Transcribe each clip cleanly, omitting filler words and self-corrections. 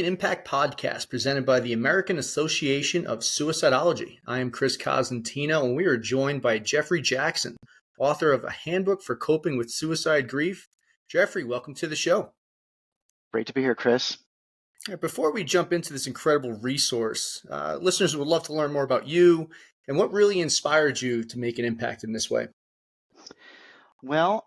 Impact podcast presented by the American Association of Suicidology. I am Chris Cosentino, and we are joined by Jeffrey Jackson, author of A Handbook for Coping with Suicide Grief. Jeffrey, welcome to the show. Great to be here, Chris. Before we jump into this incredible resource, listeners would love to learn more about you and what really inspired you to make an impact in this way. Well,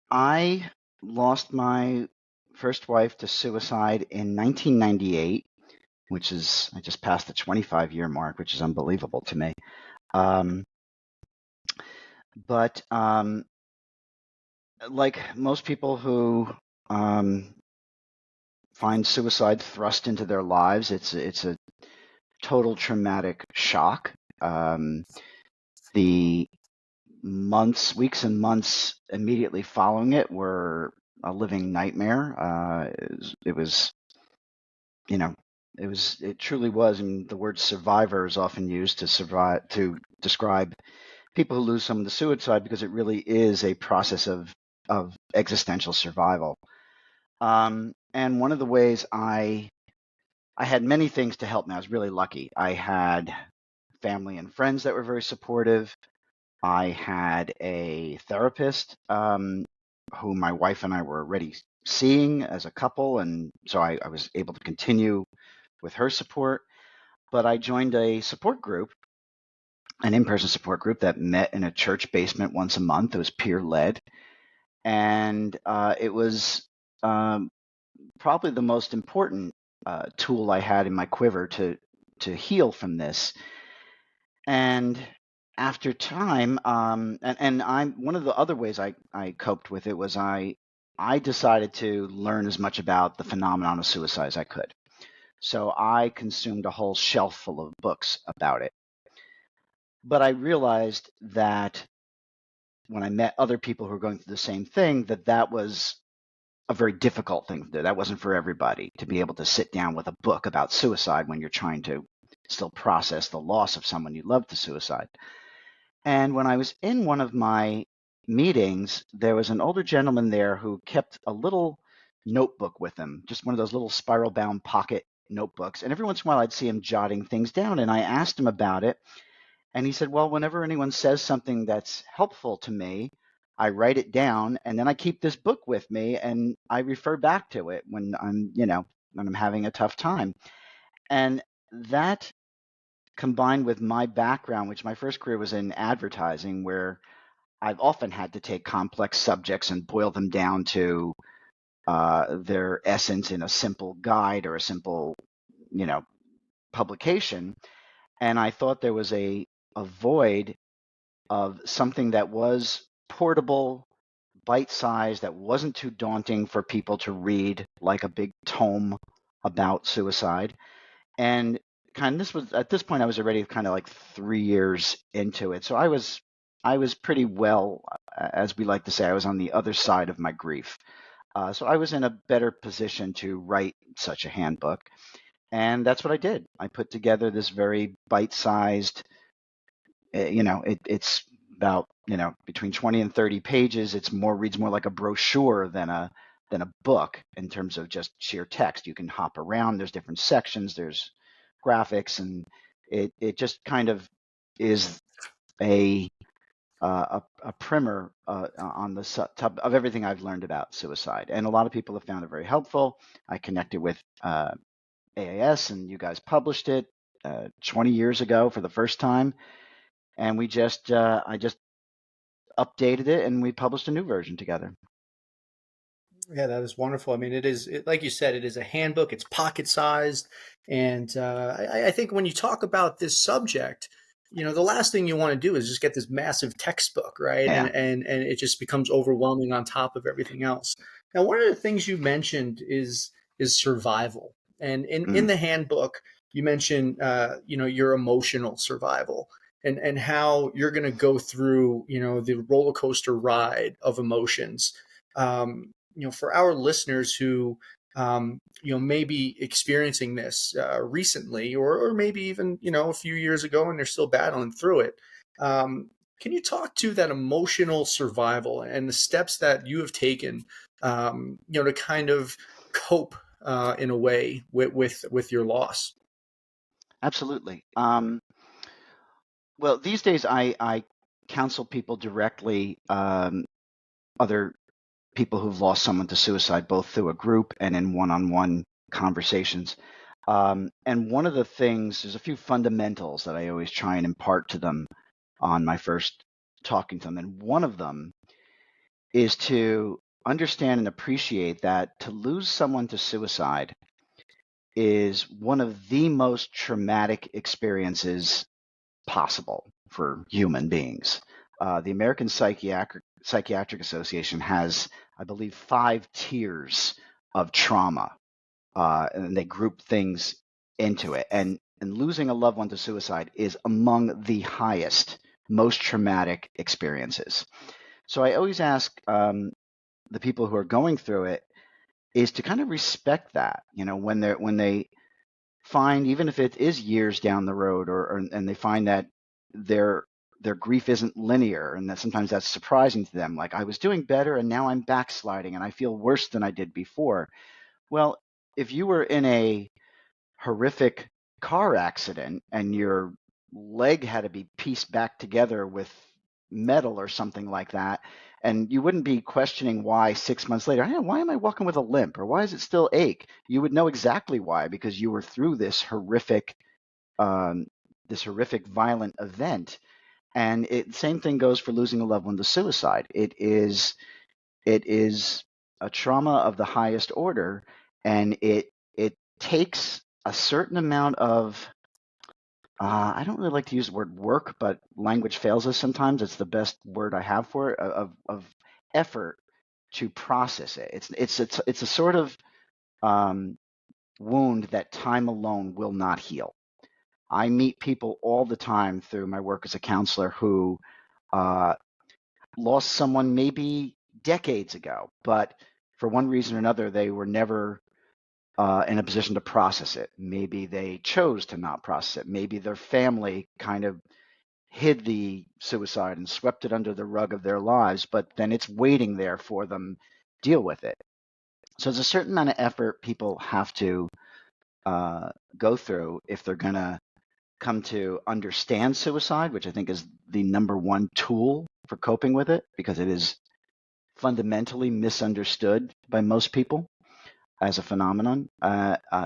I lost my first wife to suicide in 1998, which is, I just passed the 25-year mark, which is unbelievable to me. But like most people who find suicide thrust into their lives, it's a total traumatic shock. The weeks and months immediately following it were a living nightmare. It truly was. And the word survivor is often used to describe people who lose someone to suicide, because it really is a process of existential survival. And one of the ways I had many things to help me. I was really lucky. I had family and friends that were very supportive. I had a therapist who my wife and I were already seeing as a couple, and so I was able to continue with her support. But I joined a support group, an in-person support group that met in a church basement once a month. It was peer-led, and it was probably the most important tool I had in my quiver to heal from this. And after time, and I'm one of the other ways I coped with it was I decided to learn as much about the phenomenon of suicide as I could. So I consumed a whole shelf full of books about it. But I realized that when I met other people who were going through the same thing, that was a very difficult thing to do. That wasn't for everybody, to be able to sit down with a book about suicide when you're trying to still process the loss of someone you love to suicide. And when I was in one of my meetings, there was an older gentleman there who kept a little notebook with him, just one of those little spiral-bound pocket notebooks. And every once in a while, I'd see him jotting things down. And I asked him about it. And he said, well, whenever anyone says something that's helpful to me, I write it down, and then I keep this book with me, and I refer back to it when I'm having a tough time. And that, combined with my background, which my first career was in advertising, where I've often had to take complex subjects and boil them down to their essence in a simple guide or a simple, publication. And I thought there was a void of something that was portable, bite-sized, that wasn't too daunting for people to read, like a big tome about suicide. And at this point I was already kind of like 3 years into it. So I was pretty well, as we like to say, I was on the other side of my grief. So I was in a better position to write such a handbook. And that's what I did. I put together this very bite-sized, it's about, between 20 and 30 pages. Reads more like a brochure than a book in terms of just sheer text. You can hop around. There's different sections. There's graphics, and it just kind of is a primer on the top of everything I've learned about suicide. And a lot of people have found it very helpful. I connected with AAS, and you guys published it 20 years ago for the first time. And I just updated it, and we published a new version together. Yeah, that is wonderful. I mean, like you said, it is a handbook. It's pocket-sized. And I think when you talk about this subject, the last thing you want to do is just get this massive textbook, right? Yeah. And it just becomes overwhelming on top of everything else. Now, one of the things you mentioned is survival. And in the handbook, you mentioned, your emotional survival and how you're going to go through, the roller coaster ride of emotions. For our listeners who, may be experiencing this recently, or maybe even, a few years ago, and they're still battling through it. Can you talk to that emotional survival and the steps that you have taken, to kind of cope in a way with your loss. Absolutely. Well, these days I counsel people directly, other people who've lost someone to suicide, both through a group and in one-on-one conversations. And one of the things, there's a few fundamentals that I always try and impart to them on my first talking to them. And one of them is to understand and appreciate that to lose someone to suicide is one of the most traumatic experiences possible for human beings. The American Psychiatric Association has, I believe, 5 tiers of trauma, and they group things into it. And losing a loved one to suicide is among the highest, most traumatic experiences. So I always ask the people who are going through it is to kind of respect that, when they find, even if it is years down the road, and they find that their grief isn't linear, and that sometimes that's surprising to them. Like, I was doing better and now I'm backsliding and I feel worse than I did before. Well, if you were in a horrific car accident and your leg had to be pieced back together with metal or something like that, and you wouldn't be questioning why 6 months later, hey, why am I walking with a limp, or why does it still ache? You would know exactly why, because you were through this horrific violent event. And same thing goes for losing a loved one to suicide. It is a trauma of the highest order, and it takes a certain amount of I don't really like to use the word work, but language fails us sometimes. It's the best word I have for it, of effort to process it. It's a sort of wound that time alone will not heal. I meet people all the time through my work as a counselor who lost someone maybe decades ago, but for one reason or another, they were never in a position to process it. Maybe they chose to not process it. Maybe their family kind of hid the suicide and swept it under the rug of their lives, but then it's waiting there for them to deal with it. So there's a certain amount of effort people have to go through if they're going to come to understand suicide, which I think is the number one tool for coping with it, because it is fundamentally misunderstood by most people as a phenomenon.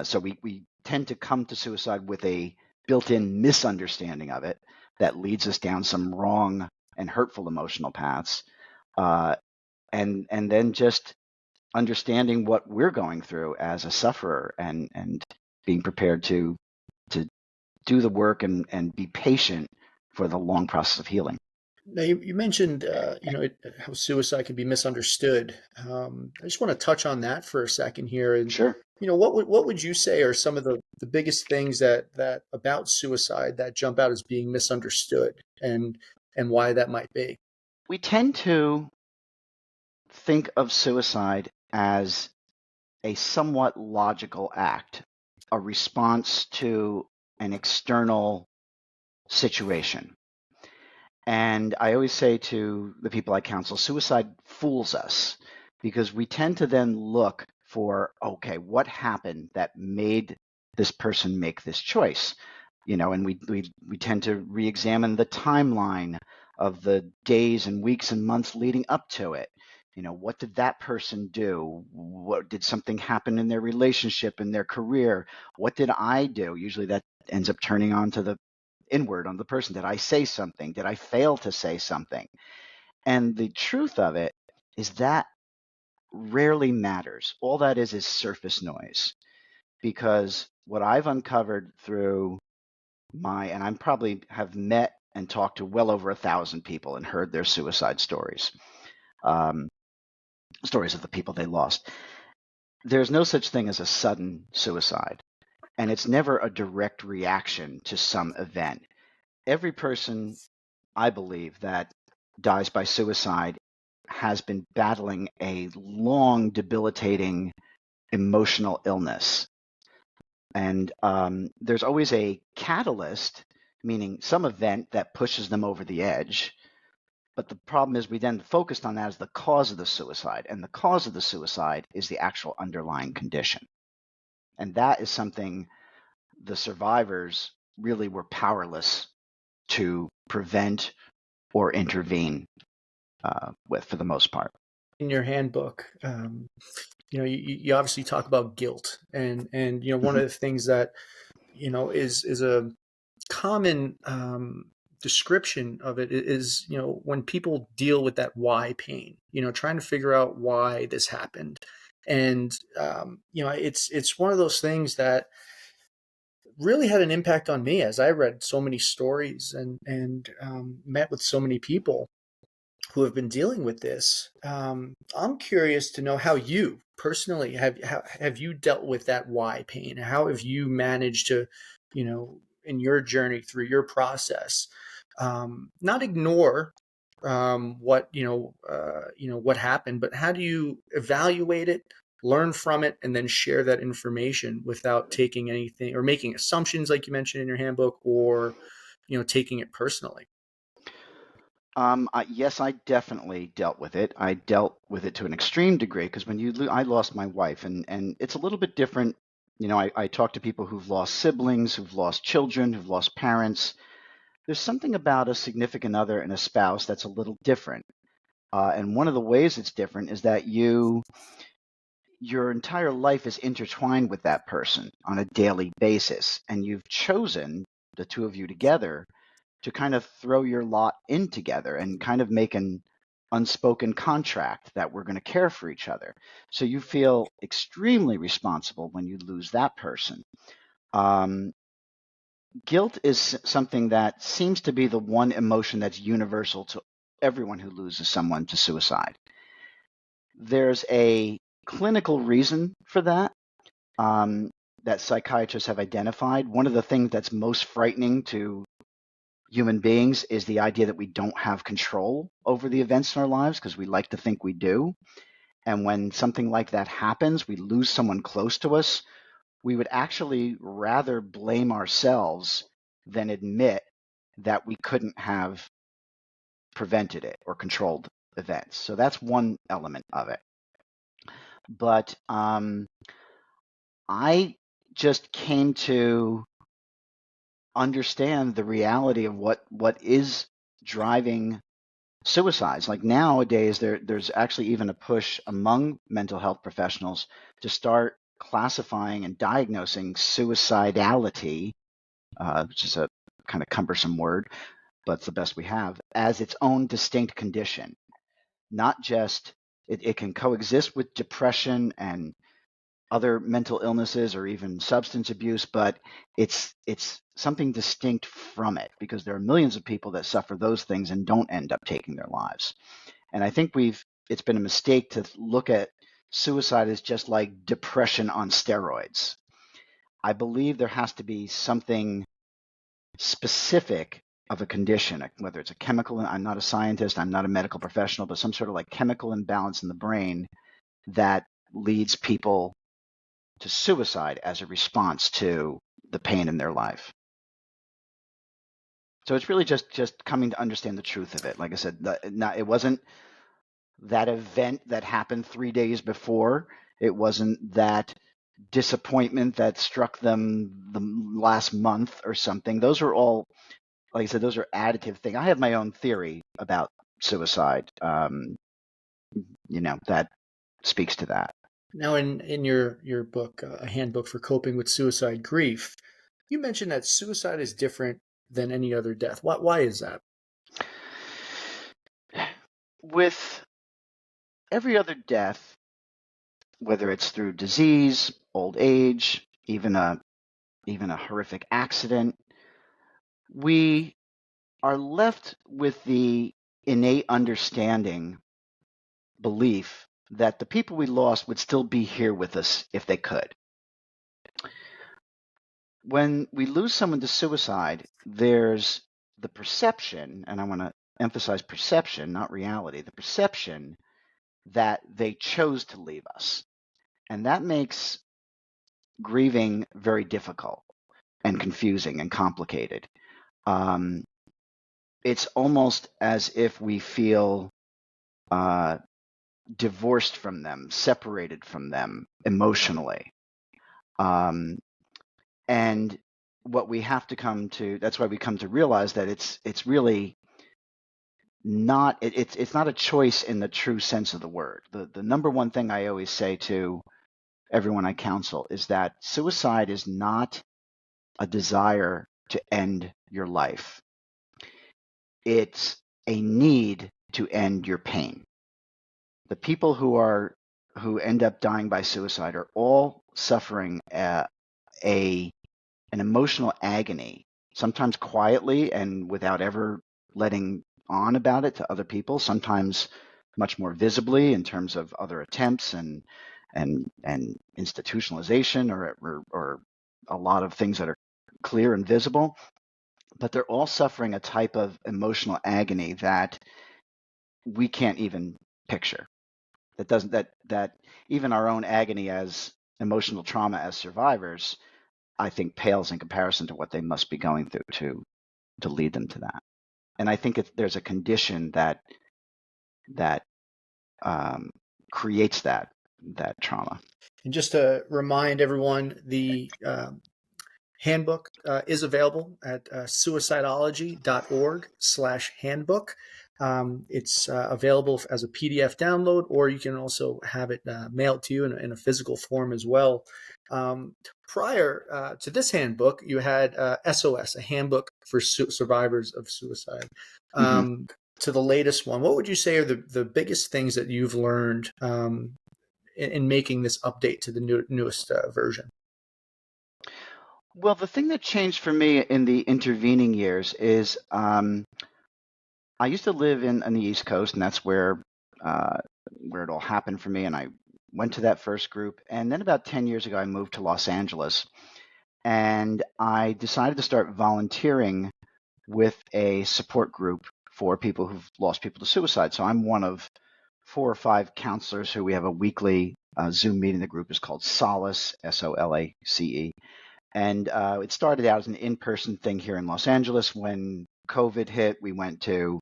So we tend to come to suicide with a built-in misunderstanding of it that leads us down some wrong and hurtful emotional paths. And then just understanding what we're going through as a sufferer, and being prepared to do the work and be patient for the long process of healing. Now, you mentioned, how suicide can be misunderstood. I just want to touch on that for a second here. And, Sure. what would you say are some of the biggest things that about suicide that jump out as being misunderstood, and why that might be? We tend to think of suicide as a somewhat logical act, a response to an external situation. And I always say to the people I counsel, suicide fools us, because we tend to then look for, okay, what happened that made this person make this choice? And we tend to re-examine the timeline of the days and weeks and months leading up to it. What did that person do? What did something happen in their relationship, in their career? What did I do? Usually that ends up turning on to the inward on the person. Did I say something? Did I fail to say something? And the truth of it is that rarely matters. All that is surface noise, because what I've uncovered through and I probably have met and talked to well over 1,000 people and heard their suicide stories, stories of the people they lost. There's no such thing as a sudden suicide, and it's never a direct reaction to some event. Every person, I believe, that dies by suicide has been battling a long, debilitating emotional illness. And there's always a catalyst, meaning some event that pushes them over the edge. But the problem is we then focused on that as the cause of the suicide. And the cause of the suicide is the actual underlying condition. And that is something the survivors really were powerless to prevent or intervene with, for the most part. In your handbook, you obviously talk about guilt, and one of Mhm. the things that is a common description of it is when people deal with that why pain, trying to figure out why this happened. And it's one of those things that really had an impact on me as I read so many stories and met with so many people who have been dealing with this. I'm curious to know how you personally have you dealt with that why pain? How have you managed to, in your journey through your process, not ignore what happened, but how do you evaluate it, learn from it, and then share that information without taking anything or making assumptions, like you mentioned in your handbook, or taking it personally? Yes, I definitely dealt with it. I dealt with it to an extreme degree because I lost my wife, and it's a little bit different. I talk to people who've lost siblings, who've lost children, who've lost parents. There's something about a significant other and a spouse that's a little different. And one of the ways it's different is that your entire life is intertwined with that person on a daily basis, and you've chosen, the two of you together, to kind of throw your lot in together and kind of make an unspoken contract that we're going to care for each other. So you feel extremely responsible when you lose that person. Um, Guilt is something that seems to be the one emotion that's universal to everyone who loses someone to suicide. There's a clinical reason for that, um, that psychiatrists have identified. One of the things that's most frightening to human beings is the idea that we don't have control over the events in our lives because we like to think we do. And when something like that happens, we lose someone close to us, we would actually rather blame ourselves than admit that we couldn't have prevented it or controlled events. So that's one element of it. But I just came to understand the reality of what is driving suicides. Like nowadays, there's actually even a push among mental health professionals to start classifying and diagnosing suicidality, which is a kind of cumbersome word, but it's the best we have, as its own distinct condition. Not just it can coexist with depression and other mental illnesses or even substance abuse, but it's something distinct from it because there are millions of people that suffer those things and don't end up taking their lives. And I think it's been a mistake to look at suicide as just like depression on steroids. I believe there has to be something specific of a condition, whether it's a chemical, I'm not a scientist, I'm not a medical professional, but some sort of like chemical imbalance in the brain that leads people to suicide as a response to the pain in their life. So it's really just coming to understand the truth of it. Like I said, it wasn't that event that happened 3 days before. It wasn't that disappointment that struck them the last month or something. Those are all, like I said, those are additive things. I have my own theory about suicide, that speaks to that. Now, in your book, A Handbook for Coping with Suicide Grief, you mentioned that suicide is different than any other death. Why is that? With every other death, whether it's through disease, old age, even a horrific accident, we are left with the innate understanding, belief that the people we lost would still be here with us if they could. When we lose someone to suicide, there's the perception, and I want to emphasize perception, not reality, the perception that they chose to leave us. And that makes grieving very difficult and confusing and complicated. Um, it's almost as if we feel uh, divorced from them, separated from them emotionally. And what we have to come to, that's why we come to realize that it's really not, it's not a choice in the true sense of the word. The number one thing I always say to everyone I counsel is that suicide is not a desire to end your life. It's a need to end your pain. The people who end up dying by suicide are all suffering an emotional agony, sometimes quietly and without ever letting on about it to other people, sometimes much more visibly in terms of other attempts and institutionalization or a lot of things that are clear and visible. But they're all suffering a type of emotional agony that we can't even picture. That doesn't that even our own agony as emotional trauma as survivors, I think, pales in comparison to what they must be going through to lead them to that. And I think there's a condition that creates that trauma. And just to remind everyone, the handbook is available at suicidology.org/handbook. It's available as a PDF download, or you can also have it mailed to you in a physical form as well. Prior to this handbook, you had SOS, a handbook for survivors of suicide. To the latest one, what would you say are the biggest things that you've learned in making this update to the newest version? Well, the thing that changed for me in the intervening years is I used to live on the East Coast, and that's where it all happened for me. And I went to that first group. And then about 10 years ago, I moved to Los Angeles. And I decided to start volunteering with a support group for people who've lost people to suicide. So I'm one of 4 or 5 counselors who we have a weekly Zoom meeting. The group is called Solace, SOLACE. And it started out as an in-person thing here in Los Angeles. When COVID hit, we went to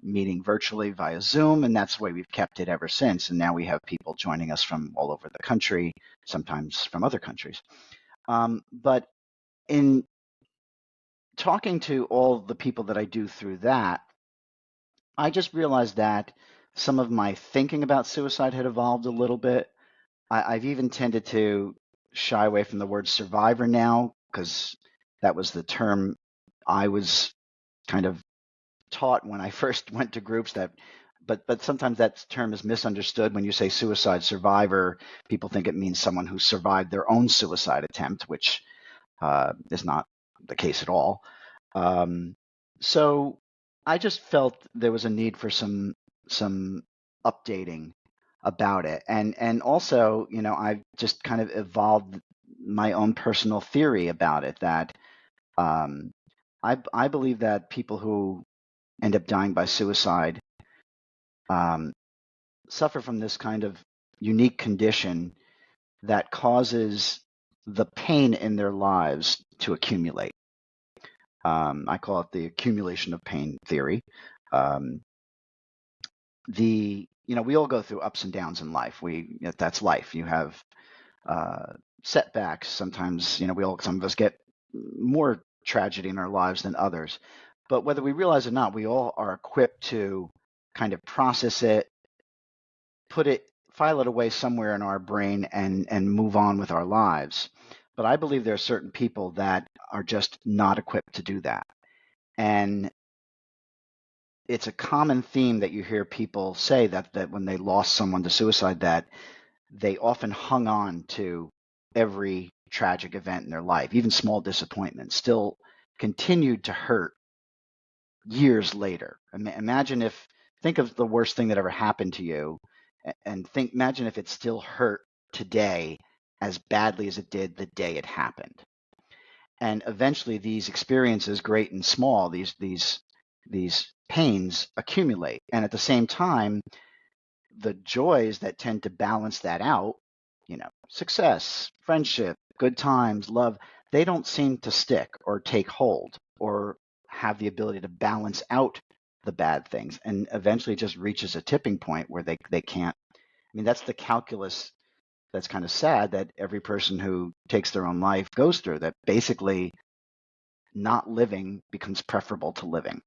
meeting virtually via Zoom, and that's the way we've kept it ever since. And now we have people joining us from all over the country, sometimes from other countries. But in talking to all the people that I do through that, I just realized that some of my thinking about suicide had evolved a little bit. I've even tended to shy away from the word survivor now, because that was the term I was kind of taught when I first went to groups. But sometimes that term is misunderstood. When you say suicide survivor, people think it means someone who survived their own suicide attempt, which is not the case at all. So I just felt there was a need for some updating about it, and also, I've just kind of evolved my own personal theory about it, that I believe that people who end up dying by suicide suffer from this kind of unique condition that causes the pain in their lives to accumulate. I call it the accumulation of pain theory. We all go through ups and downs in life. That's life. You have setbacks. Sometimes, some of us get more tragedy in our lives than others. But whether we realize it or not, we all are equipped to kind of process it, file it away somewhere in our brain, and move on with our lives. But I believe there are certain people that are just not equipped to do that. And it's a common theme that you hear people say that when they lost someone to suicide, that they often hung on to every tragic event in their life, even small disappointments, still continued to hurt years later. Think of the worst thing that ever happened to you, and imagine if it still hurt today as badly as it did the day it happened. And eventually these experiences, great and small, these pains accumulate. And at the same time, the joys that tend to balance that out, success, friendship, good times, love, they don't seem to stick or take hold or have the ability to balance out the bad things, and eventually just reaches a tipping point where they can't. That's the calculus that's kind of sad that every person who takes their own life goes through, that basically not living becomes preferable to living.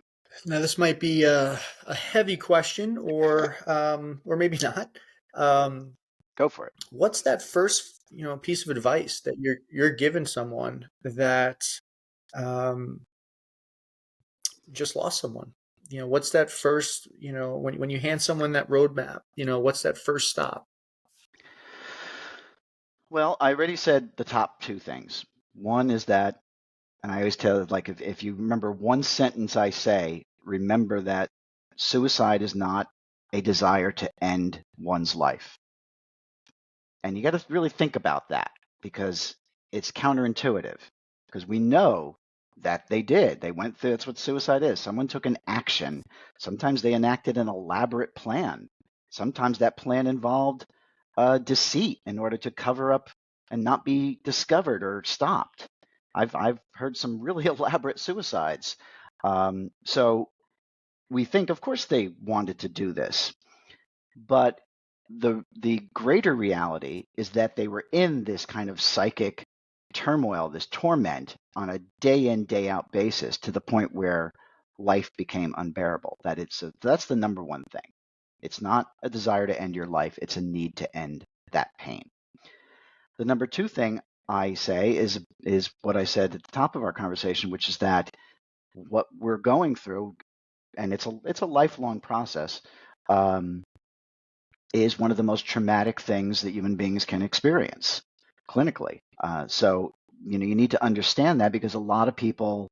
Now, this might be a heavy question, or maybe not. Um, Go for it. what's that first, piece of advice that you're giving someone that um, just lost someone? What's that first, when you hand someone that roadmap, what's that first stop? Well, I already said the top two things. One is that, and I always tell, like, if you remember one sentence I say, remember that suicide is not a desire to end one's life. And you got to really think about that, because it's counterintuitive, because we know that they did. They went through, that's what suicide is. Someone took an action. Sometimes they enacted an elaborate plan. Sometimes that plan involved deceit in order to cover up and not be discovered or stopped. I've heard some really elaborate suicides. So we think, of course, they wanted to do this, but the greater reality is that they were in this kind of psychic turmoil, this torment on a day in, day out basis, to the point where life became unbearable. That's the number one thing. It's not a desire to end your life, it's a need to end that pain. The number two thing I say is what I said at the top of our conversation, which is that what we're going through, and it's a lifelong process, is one of the most traumatic things that human beings can experience clinically. So you need to understand that, because a lot of people,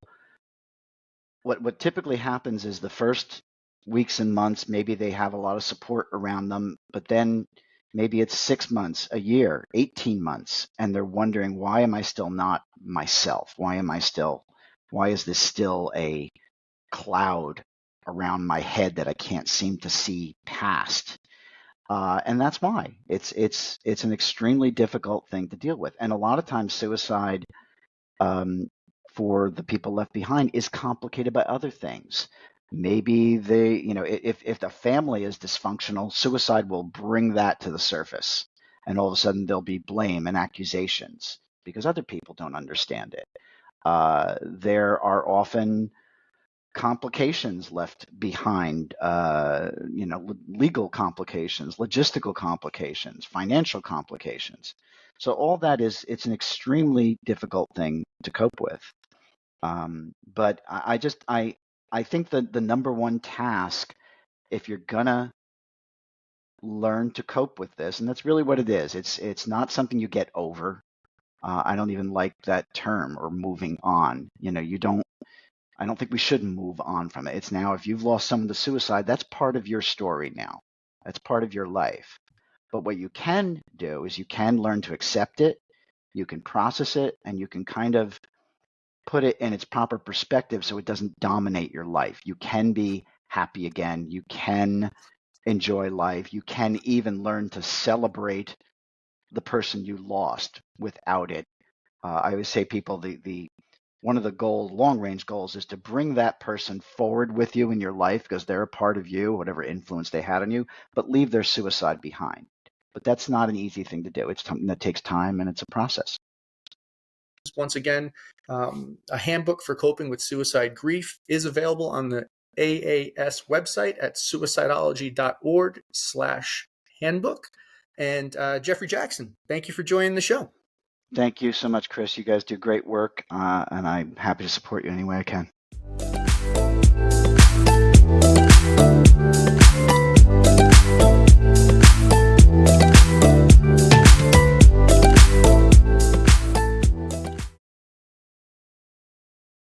what typically happens is the first weeks and months, maybe they have a lot of support around them, but then maybe it's 6 months, a year, 18 months, and they're wondering, why am I still not myself? Why is this still a cloud around my head that I can't seem to see past? And that's why it's an extremely difficult thing to deal with. And a lot of times suicide, for the people left behind, is complicated by other things. Maybe if the family is dysfunctional, suicide will bring that to the surface. And all of a sudden there'll be blame and accusations because other people don't understand it. There are often complications left behind, legal complications, logistical complications, financial complications. So all that it's an extremely difficult thing to cope with. But I think that the number one task, if you're gonna learn to cope with this, and that's really what it is, it's not something you get over. I don't even like that term, or moving on. I don't think we should move on from it. It's now, if you've lost someone to suicide, that's part of your story now. That's part of your life. But what you can do is you can learn to accept it, you can process it, and you can kind of put it in its proper perspective so it doesn't dominate your life. You can be happy again. You can enjoy life. You can even learn to celebrate the person you lost without it. I always say people, the one of the long-range goals is to bring that person forward with you in your life, because they're a part of you, whatever influence they had on you, but leave their suicide behind. But that's not an easy thing to do. It's something that takes time, and it's a process. Once again, a handbook for coping with suicide grief is available on the AAS website at suicidology.org/handbook. And Jeffrey Jackson, thank you for joining the show. Thank you so much, Chris. You guys do great work, and I'm happy to support you any way I can.